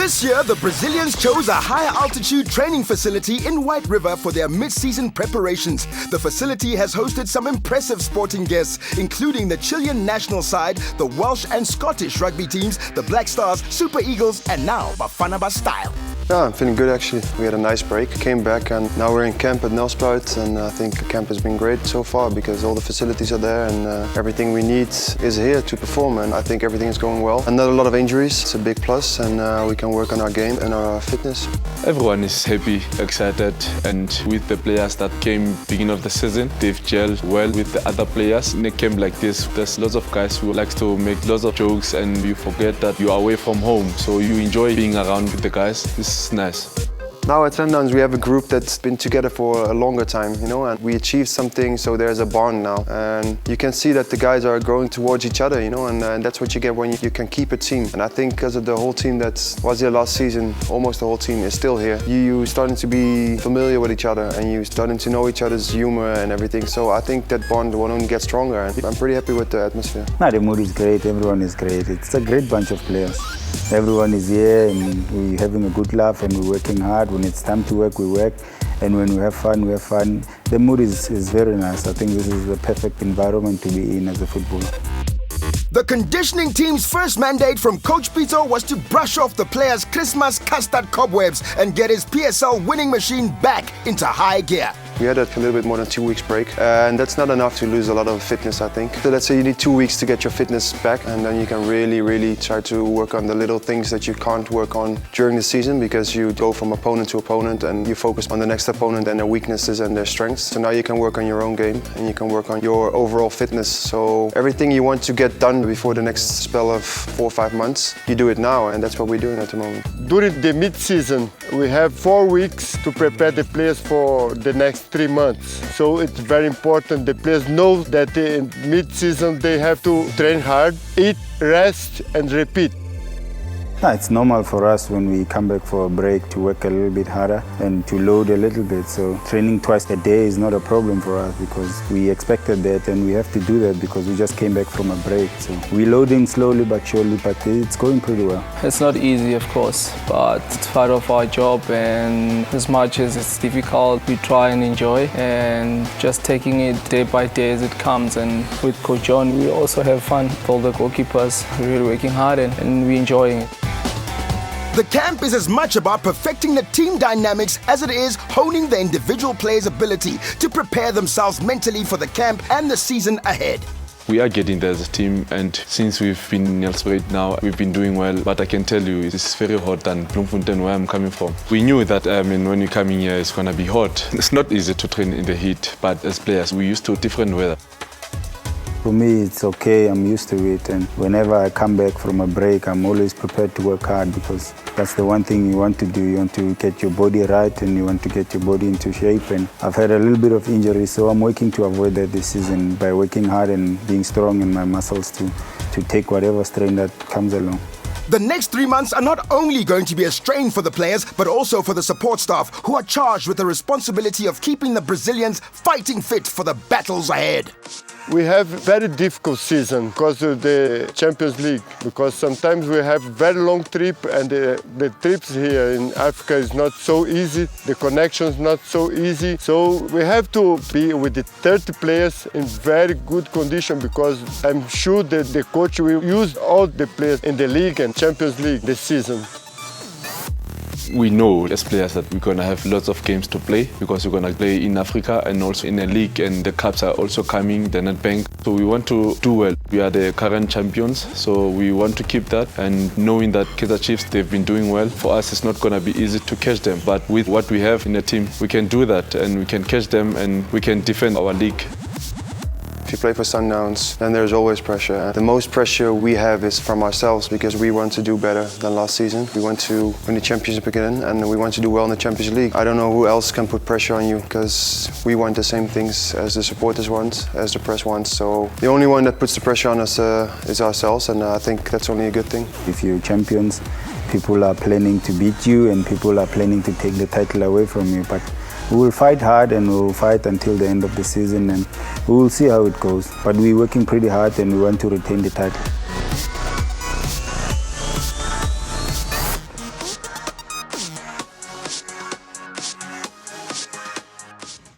This year, the Brazilians chose a high-altitude training facility in White River for their mid-season preparations. The facility has hosted some impressive sporting guests, including the Chilean national side, the Welsh and Scottish rugby teams, the Black Stars, Super Eagles, and now Bafana Bastille. Yeah, I'm feeling good actually. We had a nice break, came back, and now we're in camp at Nelspruit, and I think the camp has been great so far because all the facilities are there and everything we need is here to perform, and I think everything is going well. And not a lot of injuries, it's a big plus, and we can work on our game and our fitness. Everyone is happy, excited, and with the players that came beginning of the season, they've gelled well with the other players. In a camp like this, there's lots of guys who like to make lots of jokes and you forget that you are away from home, so you enjoy being around with the guys. It's nice. Now at Sundowns we have a group that's been together for a longer time, and we achieved something, so there's a bond now. And you can see that the guys are growing towards each other, and that's what you get when you can keep a team. And I think because of the whole team that was here last season, almost the whole team is still here. You're starting to be familiar with each other and you're starting to know each other's humor and everything. So I think that bond will only get stronger, and I'm pretty happy with the atmosphere. The mood is great, everyone is great. It's a great bunch of players. Everyone is here and we're having a good laugh and we're working hard. When it's time to work, we work. And when we have fun, we have fun. The mood is very nice. I think this is the perfect environment to be in as a footballer. The conditioning team's first mandate from Coach Pito was to brush off the players' Christmas custard cobwebs and get his PSL winning machine back into high gear. We had a little bit more than 2 weeks break, and that's not enough to lose a lot of fitness, I think. So let's say you need 2 weeks to get your fitness back, and then you can really try to work on the little things that you can't work on during the season because you go from opponent to opponent and you focus on the next opponent and their weaknesses and their strengths. So now you can work on your own game and you can work on your overall fitness. So everything you want to get done before the next spell of 4 or 5 months, you do it now, and that's what we're doing at the moment. During the mid-season, we have 4 weeks to prepare the players for the next 3 months. So it's very important the players know that in mid-season they have to train hard, eat, rest and repeat. It's normal for us when we come back for a break to work a little bit harder and to load a little bit. So training twice a day is not a problem for us because we expected that and we have to do that because we just came back from a break. So we're loading slowly but surely, but it's going pretty well. It's not easy, of course, but it's part of our job, and as much as it's difficult, we try and enjoy and just taking it day by day as it comes. And with Coach John, we also have fun. All the goalkeepers are really working hard and we're enjoying it. The camp is as much about perfecting the team dynamics as it is honing the individual players' ability to prepare themselves mentally for the camp and the season ahead. We are getting there as a team, and since we've been in Nelspruit now, we've been doing well. But I can tell you, it's very hot than Bloemfontein, where I'm coming from. We knew that when we're coming here, it's going to be hot. It's not easy to train in the heat, but as players, we're used to different weather. For me, it's okay, I'm used to it, and whenever I come back from a break, I'm always prepared to work hard because that's the one thing you want to do. You want to get your body right and you want to get your body into shape, and I've had a little bit of injury, so I'm working to avoid that this season by working hard and being strong in my muscles to take whatever strain that comes along. The next 3 months are not only going to be a strain for the players, but also for the support staff, who are charged with the responsibility of keeping the Brazilians fighting fit for the battles ahead. We have very difficult season because of the Champions League, because sometimes we have very long trip and the trips here in Africa is not so easy, the connection is not so easy. So we have to be with the 30 players in very good condition because I'm sure that the coach will use all the players in the league and Champions League this season. We know as players that we're going to have lots of games to play because we're going to play in Africa and also in a league, and the cups are also coming, the Nedbank. So we want to do well. We are the current champions, so we want to keep that, and knowing that Kaizer Chiefs, they've been doing well. For us, it's not going to be easy to catch them, but with what we have in the team, we can do that and we can catch them and we can defend our league. If you play for Sundowns, then there's always pressure. The most pressure we have is from ourselves because we want to do better than last season. We want to win the championship again and we want to do well in the Champions League. I don't know who else can put pressure on you because we want the same things as the supporters want, as the press wants. So the only one that puts the pressure on us is ourselves, and I think that's only a good thing. If you're champions, people are planning to beat you and people are planning to take the title away from you. But we will fight hard and we will fight until the end of the season, and we will see how it goes. But we're working pretty hard and we want to retain the title.